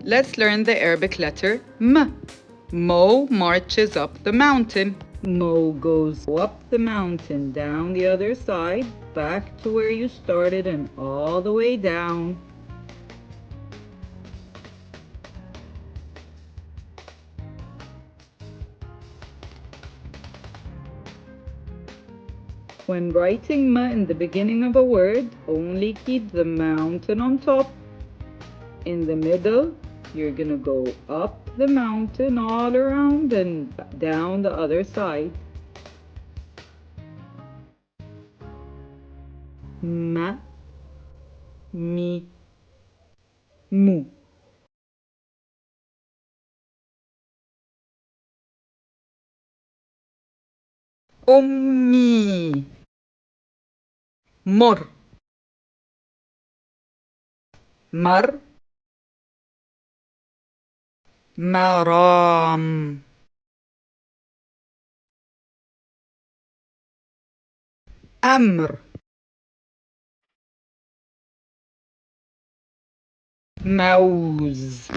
Let's learn the Arabic letter M. Mo marches up the mountain. Mo goes up the mountain, down the other side, back to where you started and all the way down. When writing M in the beginning of a word, only keep the mountain on top. In the middle, you're gonna go up the mountain all around and down the other side. Ma, mi, mu. أمي مر مر مرام أمر موز